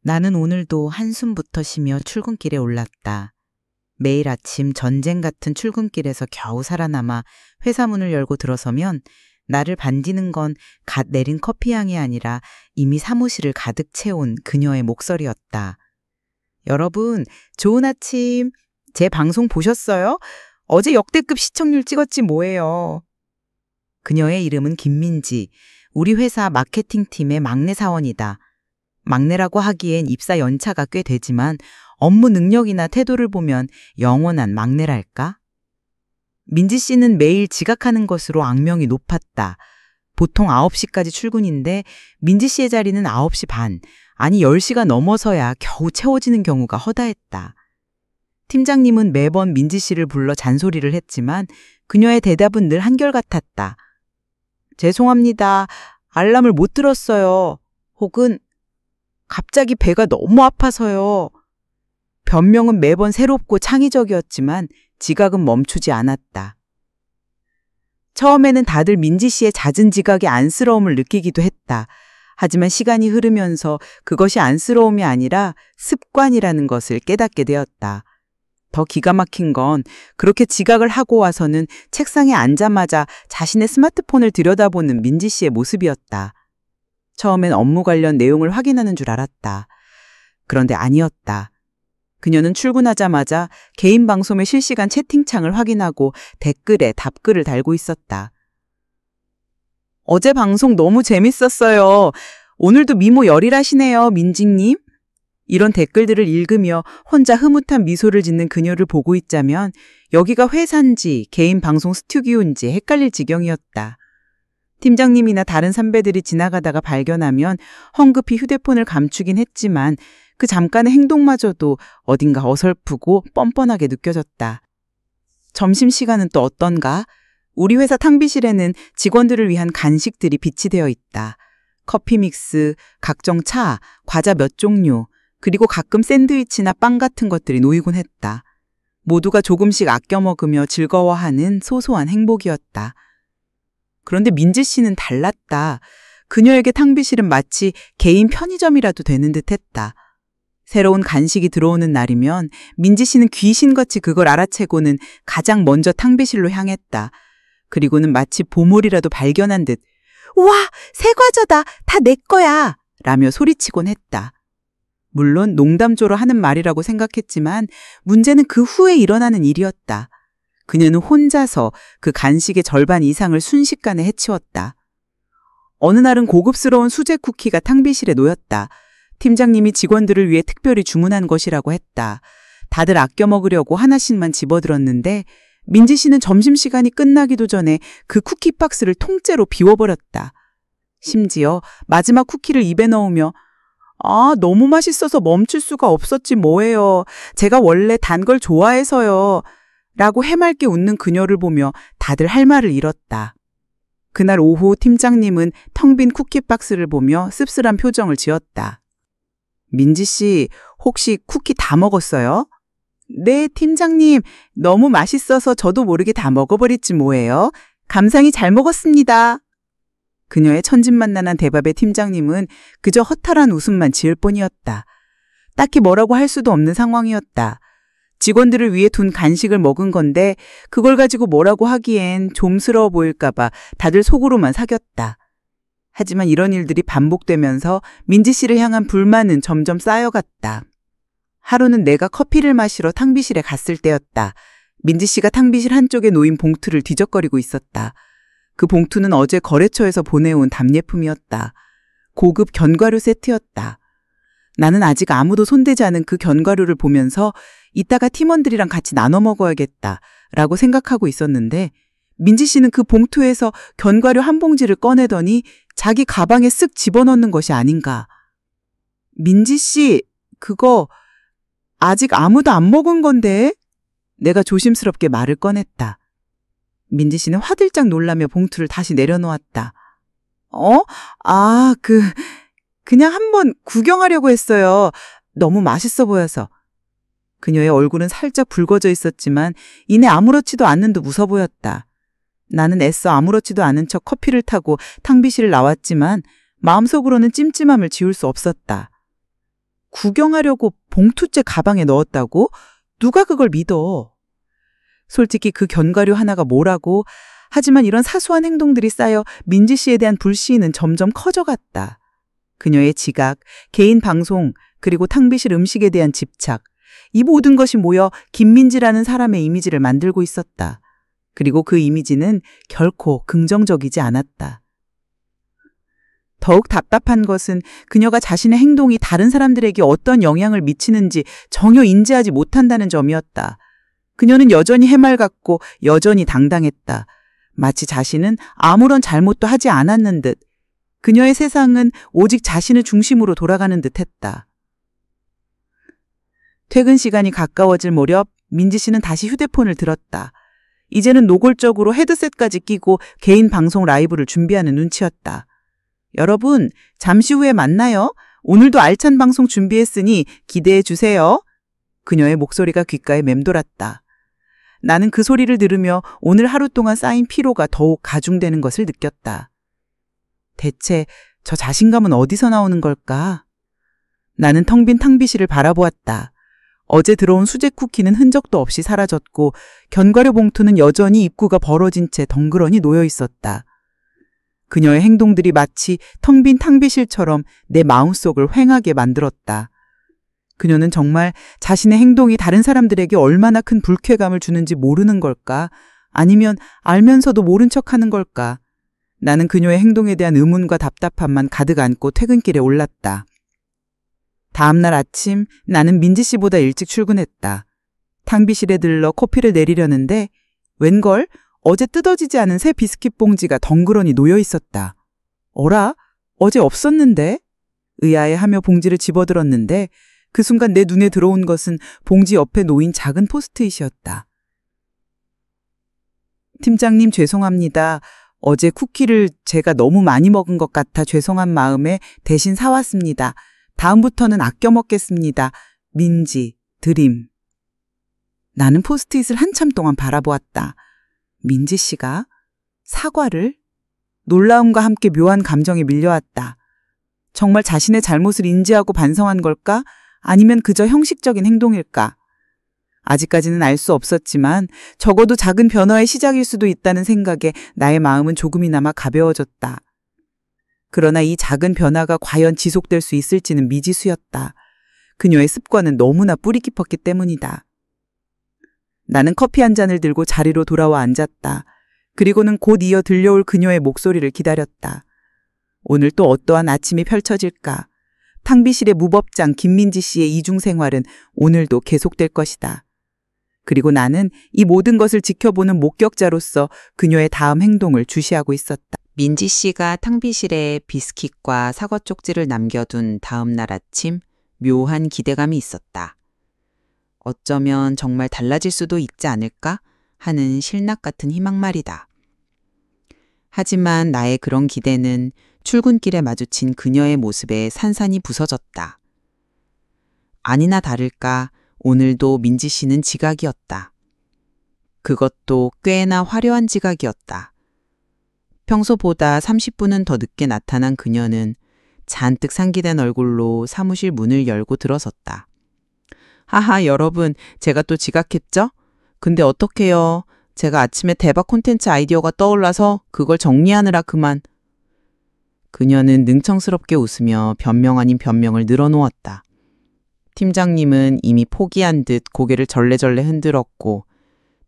나는 오늘도 한숨부터 쉬며 출근길에 올랐다. 매일 아침 전쟁 같은 출근길에서 겨우 살아남아 회사 문을 열고 들어서면 나를 반기는 건 갓 내린 커피향이 아니라 이미 사무실을 가득 채운 그녀의 목소리였다. 여러분, 좋은 아침. 제 방송 보셨어요? 어제 역대급 시청률 찍었지 뭐예요. 그녀의 이름은 김민지, 우리 회사 마케팅팀의 막내 사원이다. 막내라고 하기엔 입사 연차가 꽤 되지만 업무 능력이나 태도를 보면 영원한 막내랄까? 민지 씨는 매일 지각하는 것으로 악명이 높았다. 보통 9시까지 출근인데 민지 씨의 자리는 9시 반, 아니 10시가 넘어서야 겨우 채워지는 경우가 허다했다. 팀장님은 매번 민지 씨를 불러 잔소리를 했지만 그녀의 대답은 늘 한결같았다. 죄송합니다. 알람을 못 들었어요. 혹은 갑자기 배가 너무 아파서요. 변명은 매번 새롭고 창의적이었지만 지각은 멈추지 않았다. 처음에는 다들 민지 씨의 잦은 지각에 안쓰러움을 느끼기도 했다. 하지만 시간이 흐르면서 그것이 안쓰러움이 아니라 습관이라는 것을 깨닫게 되었다. 더 기가 막힌 건 그렇게 지각을 하고 와서는 책상에 앉자마자 자신의 스마트폰을 들여다보는 민지 씨의 모습이었다. 처음엔 업무 관련 내용을 확인하는 줄 알았다. 그런데 아니었다. 그녀는 출근하자마자 개인 방송의 실시간 채팅창을 확인하고 댓글에 답글을 달고 있었다. 어제 방송 너무 재밌었어요. 오늘도 미모 열일하시네요, 민지님. 이런 댓글들을 읽으며 혼자 흐뭇한 미소를 짓는 그녀를 보고 있자면 여기가 회사인지 개인 방송 스튜디오인지 헷갈릴 지경이었다. 팀장님이나 다른 선배들이 지나가다가 발견하면 헝급히 휴대폰을 감추긴 했지만 그 잠깐의 행동마저도 어딘가 어설프고 뻔뻔하게 느껴졌다. 점심시간은 또 어떤가? 우리 회사 탕비실에는 직원들을 위한 간식들이 비치되어 있다. 커피 믹스, 각종 차, 과자 몇 종류, 그리고 가끔 샌드위치나 빵 같은 것들이 놓이곤 했다. 모두가 조금씩 아껴 먹으며 즐거워하는 소소한 행복이었다. 그런데 민지 씨는 달랐다. 그녀에게 탕비실은 마치 개인 편의점이라도 되는 듯 했다. 새로운 간식이 들어오는 날이면 민지 씨는 귀신같이 그걸 알아채고는 가장 먼저 탕비실로 향했다. 그리고는 마치 보물이라도 발견한 듯 "우와, 새 과자다. 다 내 거야." 라며 소리치곤 했다. 물론 농담조로 하는 말이라고 생각했지만 문제는 그 후에 일어나는 일이었다. 그녀는 혼자서 그 간식의 절반 이상을 순식간에 해치웠다. 어느 날은 고급스러운 수제 쿠키가 탕비실에 놓였다. 팀장님이 직원들을 위해 특별히 주문한 것이라고 했다. 다들 아껴 먹으려고 하나씩만 집어들었는데 민지 씨는 점심시간이 끝나기도 전에 그 쿠키 박스를 통째로 비워버렸다. 심지어 마지막 쿠키를 입에 넣으며 너무 맛있어서 멈출 수가 없었지 뭐예요. 제가 원래 단 걸 좋아해서요. 라고 해맑게 웃는 그녀를 보며 다들 할 말을 잃었다. 그날 오후 팀장님은 텅 빈 쿠키 박스를 보며 씁쓸한 표정을 지었다. 민지 씨, 혹시 쿠키 다 먹었어요? 네, 팀장님. 너무 맛있어서 저도 모르게 다 먹어버렸지 뭐예요. 감상히 잘 먹었습니다. 그녀의 천진만난한 대답에 팀장님은 그저 허탈한 웃음만 지을 뿐이었다. 딱히 뭐라고 할 수도 없는 상황이었다. 직원들을 위해 둔 간식을 먹은 건데 그걸 가지고 뭐라고 하기엔 좀스러워 보일까봐 다들 속으로만 사겼다. 하지만 이런 일들이 반복되면서 민지 씨를 향한 불만은 점점 쌓여갔다. 하루는 내가 커피를 마시러 탕비실에 갔을 때였다. 민지 씨가 탕비실 한쪽에 놓인 봉투를 뒤적거리고 있었다. 그 봉투는 어제 거래처에서 보내온 답례품이었다. 고급 견과류 세트였다. 나는 아직 아무도 손대지 않은 그 견과류를 보면서 이따가 팀원들이랑 같이 나눠 먹어야겠다 라고 생각하고 있었는데 민지 씨는 그 봉투에서 견과류 한 봉지를 꺼내더니 자기 가방에 쓱 집어넣는 것이 아닌가. 민지 씨, 그거 아직 아무도 안 먹은 건데? 내가 조심스럽게 말을 꺼냈다. 민지 씨는 화들짝 놀라며 봉투를 다시 내려놓았다. 그냥 한번 구경하려고 했어요. 너무 맛있어 보여서. 그녀의 얼굴은 살짝 붉어져 있었지만 이내 아무렇지도 않는 듯 웃어 보였다. 나는 애써 아무렇지도 않은 척 커피를 타고 탕비실을 나왔지만 마음속으로는 찜찜함을 지울 수 없었다. 구경하려고 봉투째 가방에 넣었다고? 누가 그걸 믿어? 솔직히 그 견과류 하나가 뭐라고? 하지만 이런 사소한 행동들이 쌓여 민지 씨에 대한 불시인은 점점 커져갔다. 그녀의 지각, 개인 방송, 그리고 탕비실 음식에 대한 집착, 이 모든 것이 모여 김민지라는 사람의 이미지를 만들고 있었다. 그리고 그 이미지는 결코 긍정적이지 않았다. 더욱 답답한 것은 그녀가 자신의 행동이 다른 사람들에게 어떤 영향을 미치는지 전혀 인지하지 못한다는 점이었다. 그녀는 여전히 해맑았고 여전히 당당했다. 마치 자신은 아무런 잘못도 하지 않았는 듯. 그녀의 세상은 오직 자신을 중심으로 돌아가는 듯했다. 퇴근 시간이 가까워질 무렵 민지 씨는 다시 휴대폰을 들었다. 이제는 노골적으로 헤드셋까지 끼고 개인 방송 라이브를 준비하는 눈치였다. 여러분, 잠시 후에 만나요. 오늘도 알찬 방송 준비했으니 기대해 주세요. 그녀의 목소리가 귓가에 맴돌았다. 나는 그 소리를 들으며 오늘 하루 동안 쌓인 피로가 더욱 가중되는 것을 느꼈다. 대체 저 자신감은 어디서 나오는 걸까? 나는 텅 빈 탕비실을 바라보았다. 어제 들어온 수제 쿠키는 흔적도 없이 사라졌고 견과류 봉투는 여전히 입구가 벌어진 채 덩그러니 놓여 있었다. 그녀의 행동들이 마치 텅 빈 탕비실처럼 내 마음속을 휑하게 만들었다. 그녀는 정말 자신의 행동이 다른 사람들에게 얼마나 큰 불쾌감을 주는지 모르는 걸까? 아니면 알면서도 모른 척하는 걸까? 나는 그녀의 행동에 대한 의문과 답답함만 가득 안고 퇴근길에 올랐다. 다음 날 아침 나는 민지 씨보다 일찍 출근했다. 탕비실에 들러 커피를 내리려는데 웬걸 어제 뜯어지지 않은 새 비스킷 봉지가 덩그러니 놓여 있었다. 어라? 어제 없었는데? 의아해하며 봉지를 집어들었는데 그 순간 내 눈에 들어온 것은 봉지 옆에 놓인 작은 포스트잇이었다. 팀장님 죄송합니다. 어제 쿠키를 제가 너무 많이 먹은 것 같아 죄송한 마음에 대신 사왔습니다. 다음부터는 아껴 먹겠습니다. 민지, 드림. 나는 포스트잇을 한참 동안 바라보았다. 민지 씨가 사과를? 놀라움과 함께 묘한 감정이 밀려왔다. 정말 자신의 잘못을 인지하고 반성한 걸까? 아니면 그저 형식적인 행동일까? 아직까지는 알 수 없었지만 적어도 작은 변화의 시작일 수도 있다는 생각에 나의 마음은 조금이나마 가벼워졌다. 그러나 이 작은 변화가 과연 지속될 수 있을지는 미지수였다. 그녀의 습관은 너무나 뿌리 깊었기 때문이다. 나는 커피 한 잔을 들고 자리로 돌아와 앉았다. 그리고는 곧 이어 들려올 그녀의 목소리를 기다렸다. 오늘 또 어떠한 아침이 펼쳐질까? 탕비실의 무법장 김민지 씨의 이중 생활은 오늘도 계속될 것이다. 그리고 나는 이 모든 것을 지켜보는 목격자로서 그녀의 다음 행동을 주시하고 있었다. 민지 씨가 탕비실에 비스킷과 사과 쪽지를 남겨둔 다음 날 아침 묘한 기대감이 있었다. 어쩌면 정말 달라질 수도 있지 않을까 하는 실낙 같은 희망 말이다. 하지만 나의 그런 기대는 출근길에 마주친 그녀의 모습에 산산이 부서졌다. 아니나 다를까 오늘도 민지 씨는 지각이었다. 그것도 꽤나 화려한 지각이었다. 평소보다 30분은 더 늦게 나타난 그녀는 잔뜩 상기된 얼굴로 사무실 문을 열고 들어섰다. 하하 여러분, 제가 또 지각했죠? 근데 어떡해요. 제가 아침에 대박 콘텐츠 아이디어가 떠올라서 그걸 정리하느라 그만. 그녀는 능청스럽게 웃으며 변명 아닌 변명을 늘어놓았다. 팀장님은 이미 포기한 듯 고개를 절레절레 흔들었고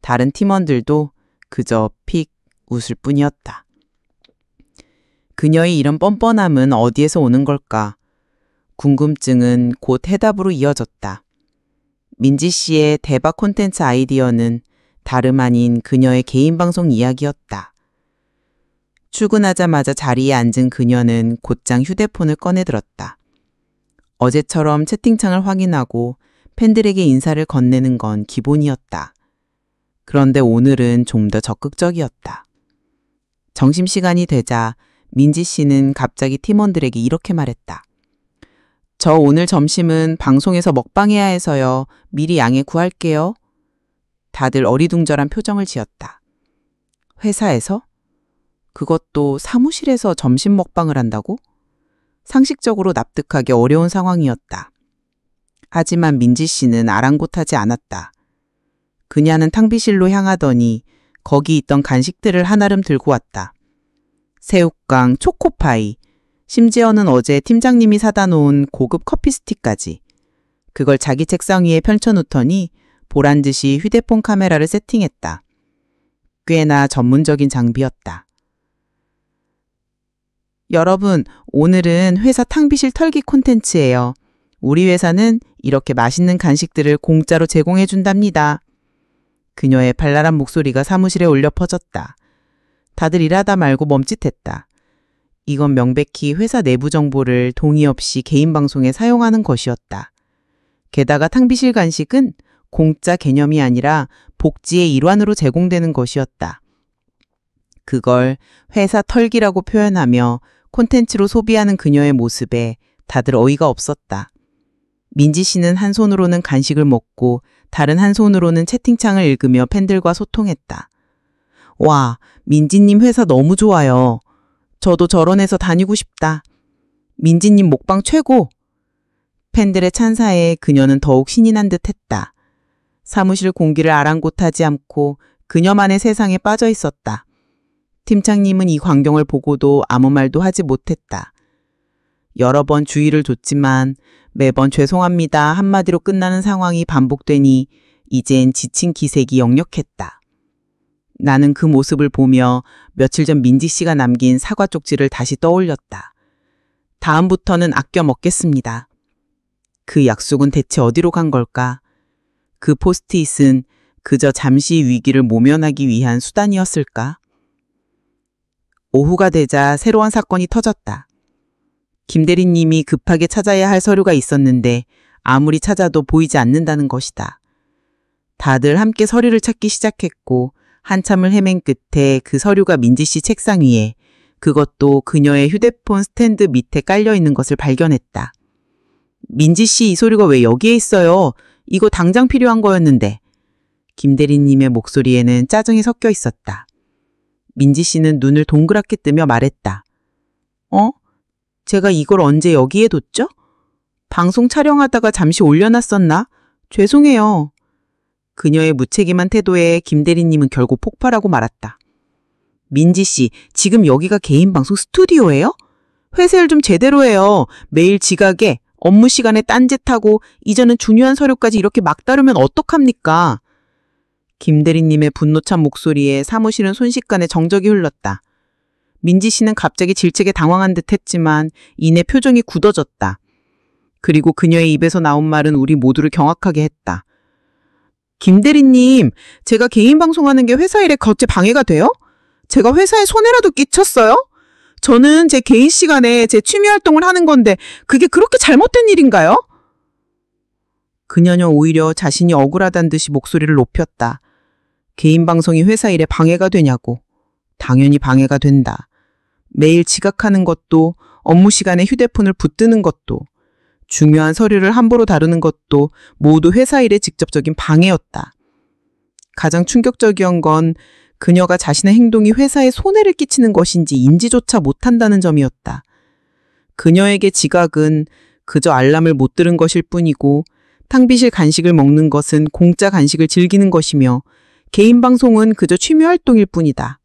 다른 팀원들도 그저 픽 웃을 뿐이었다. 그녀의 이런 뻔뻔함은 어디에서 오는 걸까? 궁금증은 곧 해답으로 이어졌다. 민지 씨의 대박 콘텐츠 아이디어는 다름 아닌 그녀의 개인 방송 이야기였다. 출근하자마자 자리에 앉은 그녀는 곧장 휴대폰을 꺼내들었다. 어제처럼 채팅창을 확인하고 팬들에게 인사를 건네는 건 기본이었다. 그런데 오늘은 좀 더 적극적이었다. 점심시간이 되자 민지 씨는 갑자기 팀원들에게 이렇게 말했다. 저 오늘 점심은 방송에서 먹방해야 해서요. 미리 양해 구할게요. 다들 어리둥절한 표정을 지었다. 회사에서? 그것도 사무실에서 점심 먹방을 한다고? 상식적으로 납득하기 어려운 상황이었다. 하지만 민지 씨는 아랑곳하지 않았다. 그녀는 탕비실로 향하더니 거기 있던 간식들을 한아름 들고 왔다. 새우깡, 초코파이, 심지어는 어제 팀장님이 사다 놓은 고급 커피 스틱까지. 그걸 자기 책상 위에 펼쳐놓더니 보란 듯이 휴대폰 카메라를 세팅했다. 꽤나 전문적인 장비였다. 여러분, 오늘은 회사 탕비실 털기 콘텐츠예요. 우리 회사는 이렇게 맛있는 간식들을 공짜로 제공해준답니다. 그녀의 발랄한 목소리가 사무실에 울려 퍼졌다. 다들 일하다 말고 멈칫했다. 이건 명백히 회사 내부 정보를 동의 없이 개인 방송에 사용하는 것이었다. 게다가 탕비실 간식은 공짜 개념이 아니라 복지의 일환으로 제공되는 것이었다. 그걸 회사 털기라고 표현하며 콘텐츠로 소비하는 그녀의 모습에 다들 어이가 없었다. 민지 씨는 한 손으로는 간식을 먹고 다른 한 손으로는 채팅창을 읽으며 팬들과 소통했다. 와, 민지님 회사 너무 좋아요. 저도 저런 회사 다니고 싶다. 민지님 먹방 최고. 팬들의 찬사에 그녀는 더욱 신이 난 듯 했다. 사무실 공기를 아랑곳하지 않고 그녀만의 세상에 빠져 있었다. 팀장님은 이 광경을 보고도 아무 말도 하지 못했다. 여러 번 주의를 줬지만 매번 죄송합니다 한마디로 끝나는 상황이 반복되니 이젠 지친 기색이 역력했다. 나는 그 모습을 보며 며칠 전 민지 씨가 남긴 사과 쪽지를 다시 떠올렸다. 다음부터는 아껴 먹겠습니다. 그 약속은 대체 어디로 간 걸까? 그 포스트잇은 그저 잠시 위기를 모면하기 위한 수단이었을까? 오후가 되자 새로운 사건이 터졌다. 김 대리님이 급하게 찾아야 할 서류가 있었는데 아무리 찾아도 보이지 않는다는 것이다. 다들 함께 서류를 찾기 시작했고 한참을 헤맨 끝에 그 서류가 민지 씨 책상 위에, 그것도 그녀의 휴대폰 스탠드 밑에 깔려 있는 것을 발견했다. 민지 씨, 이 서류가 왜 여기에 있어요? 이거 당장 필요한 거였는데. 김 대리님의 목소리에는 짜증이 섞여 있었다. 민지 씨는 눈을 동그랗게 뜨며 말했다. 제가 이걸 언제 여기에 뒀죠? 방송 촬영하다가 잠시 올려놨었나? 죄송해요. 그녀의 무책임한 태도에 김 대리님은 결국 폭발하고 말았다. 민지 씨, 지금 여기가 개인 방송 스튜디오예요? 회사일 좀 제대로 해요. 매일 지각에 업무 시간에 딴짓하고 이제는 중요한 서류까지 이렇게 막 다루면 어떡합니까? 김 대리님의 분노찬 목소리에 사무실은 순식간에 정적이 흘렀다. 민지 씨는 갑자기 질책에 당황한 듯 했지만 이내 표정이 굳어졌다. 그리고 그녀의 입에서 나온 말은 우리 모두를 경악하게 했다. 김 대리님, 제가 개인 방송하는 게 회사 일에 거체 방해가 돼요? 제가 회사에 손해라도 끼쳤어요? 저는 제 개인 시간에 제 취미 활동을 하는 건데 그게 그렇게 잘못된 일인가요? 그녀는 오히려 자신이 억울하다는 듯이 목소리를 높였다. 개인 방송이 회사 일에 방해가 되냐고. 당연히 방해가 된다. 매일 지각하는 것도, 업무 시간에 휴대폰을 붙드는 것도, 중요한 서류를 함부로 다루는 것도 모두 회사 일에 직접적인 방해였다. 가장 충격적이었던 건 그녀가 자신의 행동이 회사에 손해를 끼치는 것인지 인지조차 못한다는 점이었다. 그녀에게 지각은 그저 알람을 못 들은 것일 뿐이고 탕비실 간식을 먹는 것은 공짜 간식을 즐기는 것이며 개인 방송은 그저 취미 활동일 뿐이다.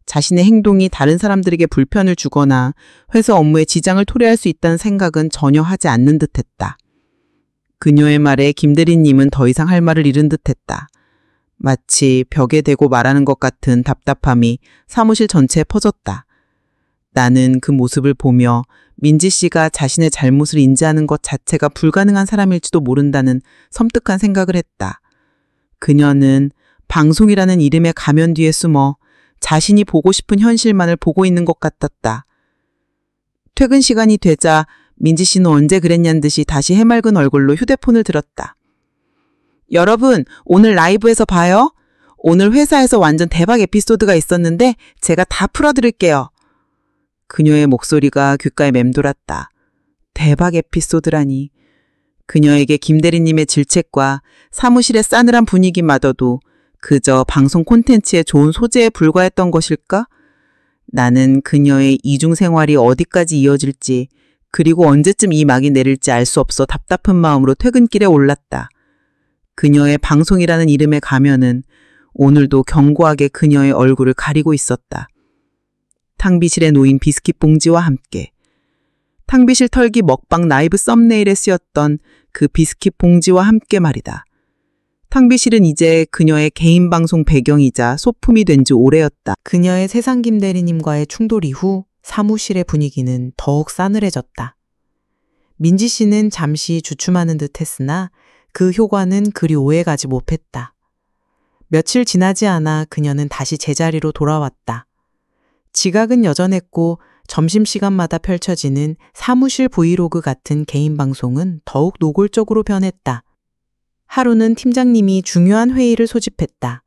자신의 행동이 다른 사람들에게 불편을 주거나 회사 업무에 지장을 토래할 수 있다는 생각은 전혀 하지 않는 듯했다. 그녀의 말에 김 대리님은 더 이상 할 말을 잃은 듯했다. 마치 벽에 대고 말하는 것 같은 답답함이 사무실 전체에 퍼졌다. 나는 그 모습을 보며 민지 씨가 자신의 잘못을 인지하는 것 자체가 불가능한 사람일지도 모른다는 섬뜩한 생각을 했다. 그녀는 방송이라는 이름의 가면 뒤에 숨어 자신이 보고 싶은 현실만을 보고 있는 것 같았다. 퇴근 시간이 되자 민지 씨는 언제 그랬냐는 듯이 다시 해맑은 얼굴로 휴대폰을 들었다. 여러분, 오늘 라이브에서 봐요. 오늘 회사에서 완전 대박 에피소드가 있었는데 제가 다 풀어드릴게요. 그녀의 목소리가 귓가에 맴돌았다. 대박 에피소드라니. 그녀에게 김 대리님의 질책과 사무실의 싸늘한 분위기마저도 그저 방송 콘텐츠의 좋은 소재에 불과했던 것일까? 나는 그녀의 이중생활이 어디까지 이어질지 그리고 언제쯤 이 막이 내릴지 알 수 없어 답답한 마음으로 퇴근길에 올랐다. 그녀의 방송이라는 이름의 가면은 오늘도 견고하게 그녀의 얼굴을 가리고 있었다. 탕비실에 놓인 비스킷 봉지와 함께. 탕비실 털기 먹방 라이브 썸네일에 쓰였던 그 비스킷 봉지와 함께 말이다. 탕비실은 이제 그녀의 개인 방송 배경이자 소품이 된 지 오래였다. 그녀의 세상 김 대리님과의 충돌 이후 사무실의 분위기는 더욱 싸늘해졌다. 민지 씨는 잠시 주춤하는 듯 했으나 그 효과는 그리 오래가지 못했다. 며칠 지나지 않아 그녀는 다시 제자리로 돌아왔다. 지각은 여전했고 점심시간마다 펼쳐지는 사무실 브이로그 같은 개인 방송은 더욱 노골적으로 변했다. 하루는 팀장님이 중요한 회의를 소집했다.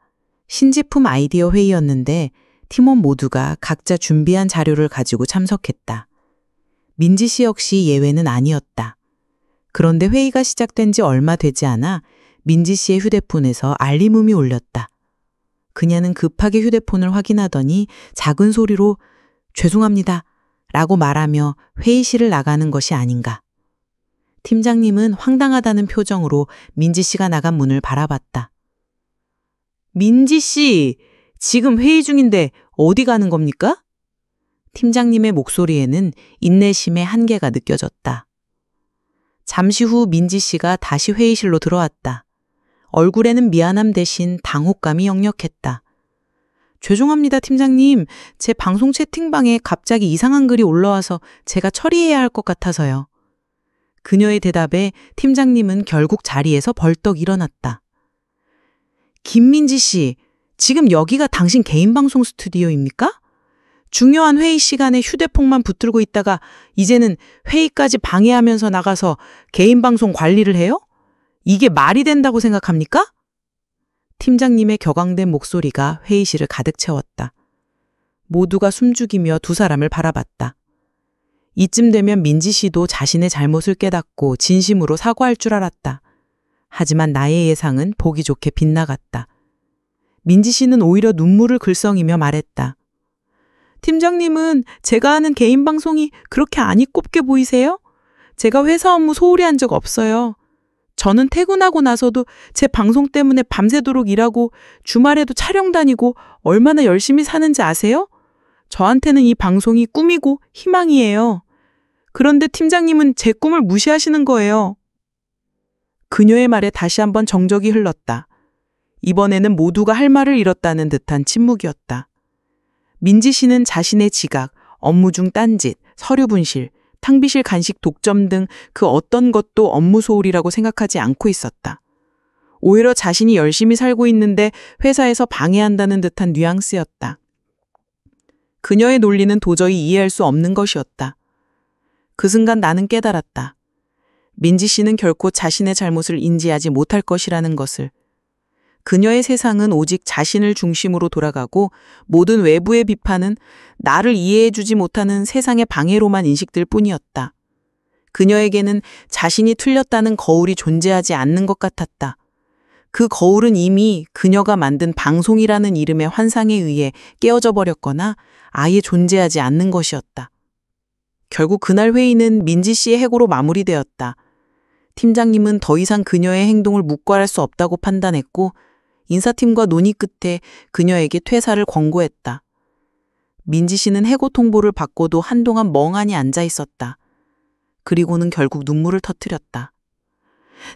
신제품 아이디어 회의였는데 팀원 모두가 각자 준비한 자료를 가지고 참석했다. 민지 씨 역시 예외는 아니었다. 그런데 회의가 시작된 지 얼마 되지 않아 민지 씨의 휴대폰에서 알림음이 울렸다. 그녀는 급하게 휴대폰을 확인하더니 작은 소리로 죄송합니다 라고 말하며 회의실을 나가는 것이 아닌가. 팀장님은 황당하다는 표정으로 민지 씨가 나간 문을 바라봤다. 민지 씨, 지금 회의 중인데 어디 가는 겁니까? 팀장님의 목소리에는 인내심의 한계가 느껴졌다. 잠시 후 민지 씨가 다시 회의실로 들어왔다. 얼굴에는 미안함 대신 당혹감이 역력했다. 죄송합니다, 팀장님. 제 방송 채팅방에 갑자기 이상한 글이 올라와서 제가 처리해야 할 것 같아서요. 그녀의 대답에 팀장님은 결국 자리에서 벌떡 일어났다. 김민지 씨, 지금 여기가 당신 개인 방송 스튜디오입니까? 중요한 회의 시간에 휴대폰만 붙들고 있다가 이제는 회의까지 방해하면서 나가서 개인 방송 관리를 해요? 이게 말이 된다고 생각합니까? 팀장님의 격앙된 목소리가 회의실을 가득 채웠다. 모두가 숨죽이며 두 사람을 바라봤다. 이쯤 되면 민지 씨도 자신의 잘못을 깨닫고 진심으로 사과할 줄 알았다. 하지만 나의 예상은 보기 좋게 빗나갔다. 민지 씨는 오히려 눈물을 글썽이며 말했다. 팀장님은 제가 하는 개인 방송이 그렇게 안 이꼽게 보이세요? 제가 회사 업무 소홀히 한 적 없어요. 저는 퇴근하고 나서도 제 방송 때문에 밤새도록 일하고 주말에도 촬영 다니고 얼마나 열심히 사는지 아세요? 저한테는 이 방송이 꿈이고 희망이에요. 그런데 팀장님은 제 꿈을 무시하시는 거예요. 그녀의 말에 다시 한번 정적이 흘렀다. 이번에는 모두가 할 말을 잃었다는 듯한 침묵이었다. 민지 씨는 자신의 지각, 업무 중 딴짓, 서류 분실, 탕비실 간식 독점 등 그 어떤 것도 업무 소홀이라고 생각하지 않고 있었다. 오히려 자신이 열심히 살고 있는데 회사에서 방해한다는 듯한 뉘앙스였다. 그녀의 논리는 도저히 이해할 수 없는 것이었다. 그 순간 나는 깨달았다. 민지 씨는 결코 자신의 잘못을 인지하지 못할 것이라는 것을. 그녀의 세상은 오직 자신을 중심으로 돌아가고 모든 외부의 비판은 나를 이해해주지 못하는 세상의 방해로만 인식될 뿐이었다. 그녀에게는 자신이 틀렸다는 거울이 존재하지 않는 것 같았다. 그 거울은 이미 그녀가 만든 방송이라는 이름의 환상에 의해 깨어져 버렸거나 아예 존재하지 않는 것이었다. 결국 그날 회의는 민지 씨의 해고로 마무리되었다. 팀장님은 더 이상 그녀의 행동을 묵과할 수 없다고 판단했고 인사팀과 논의 끝에 그녀에게 퇴사를 권고했다. 민지 씨는 해고 통보를 받고도 한동안 멍하니 앉아 있었다. 그리고는 결국 눈물을 터뜨렸다.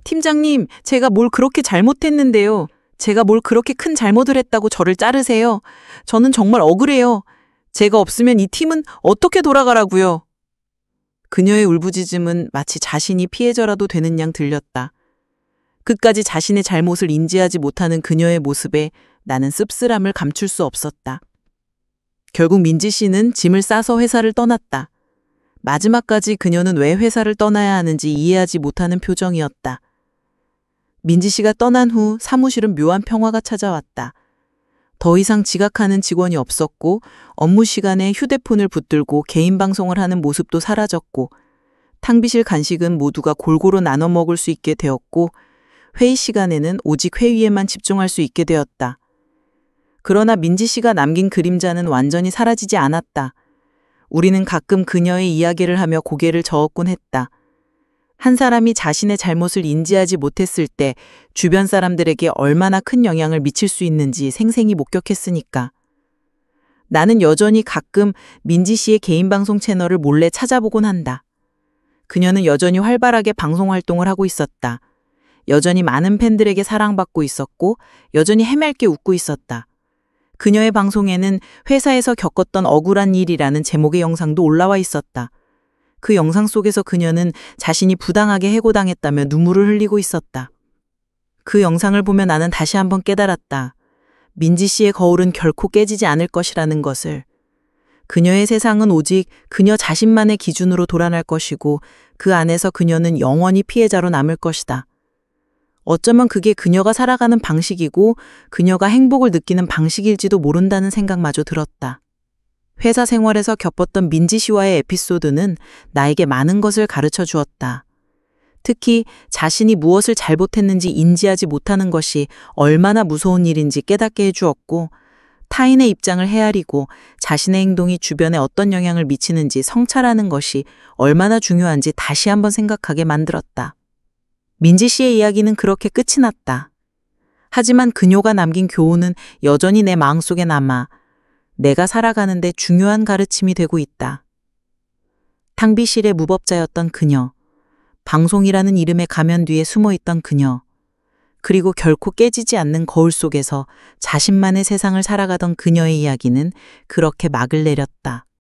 팀장님, 제가 뭘 그렇게 잘못했는데요. 제가 뭘 그렇게 큰 잘못을 했다고 저를 자르세요. 저는 정말 억울해요. 제가 없으면 이 팀은 어떻게 돌아가라고요. 그녀의 울부짖음은 마치 자신이 피해자라도 되는 양 들렸다. 끝까지 자신의 잘못을 인지하지 못하는 그녀의 모습에 나는 씁쓸함을 감출 수 없었다. 결국 민지 씨는 짐을 싸서 회사를 떠났다. 마지막까지 그녀는 왜 회사를 떠나야 하는지 이해하지 못하는 표정이었다. 민지 씨가 떠난 후 사무실은 묘한 평화가 찾아왔다. 더 이상 지각하는 직원이 없었고 업무 시간에 휴대폰을 붙들고 개인 방송을 하는 모습도 사라졌고 탕비실 간식은 모두가 골고루 나눠 먹을 수 있게 되었고 회의 시간에는 오직 회의에만 집중할 수 있게 되었다. 그러나 민지 씨가 남긴 그림자는 완전히 사라지지 않았다. 우리는 가끔 그녀의 이야기를 하며 고개를 저었곤 했다. 한 사람이 자신의 잘못을 인지하지 못했을 때 주변 사람들에게 얼마나 큰 영향을 미칠 수 있는지 생생히 목격했으니까. 나는 여전히 가끔 민지 씨의 개인 방송 채널을 몰래 찾아보곤 한다. 그녀는 여전히 활발하게 방송 활동을 하고 있었다. 여전히 많은 팬들에게 사랑받고 있었고 여전히 해맑게 웃고 있었다. 그녀의 방송에는 회사에서 겪었던 억울한 일이라는 제목의 영상도 올라와 있었다. 그 영상 속에서 그녀는 자신이 부당하게 해고당했다며 눈물을 흘리고 있었다. 그 영상을 보며 나는 다시 한번 깨달았다. 민지 씨의 거울은 결코 깨지지 않을 것이라는 것을. 그녀의 세상은 오직 그녀 자신만의 기준으로 돌아날 것이고 그 안에서 그녀는 영원히 피해자로 남을 것이다. 어쩌면 그게 그녀가 살아가는 방식이고 그녀가 행복을 느끼는 방식일지도 모른다는 생각마저 들었다. 회사 생활에서 겪었던 민지 씨와의 에피소드는 나에게 많은 것을 가르쳐 주었다. 특히 자신이 무엇을 잘못했는지 인지하지 못하는 것이 얼마나 무서운 일인지 깨닫게 해주었고 타인의 입장을 헤아리고 자신의 행동이 주변에 어떤 영향을 미치는지 성찰하는 것이 얼마나 중요한지 다시 한번 생각하게 만들었다. 민지 씨의 이야기는 그렇게 끝이 났다. 하지만 그녀가 남긴 교훈은 여전히 내 마음속에 남아 내가 살아가는데 중요한 가르침이 되고 있다. 탕비실의 무법자였던 그녀, 방송이라는 이름의 가면 뒤에 숨어있던 그녀, 그리고 결코 깨지지 않는 거울 속에서 자신만의 세상을 살아가던 그녀의 이야기는 그렇게 막을 내렸다.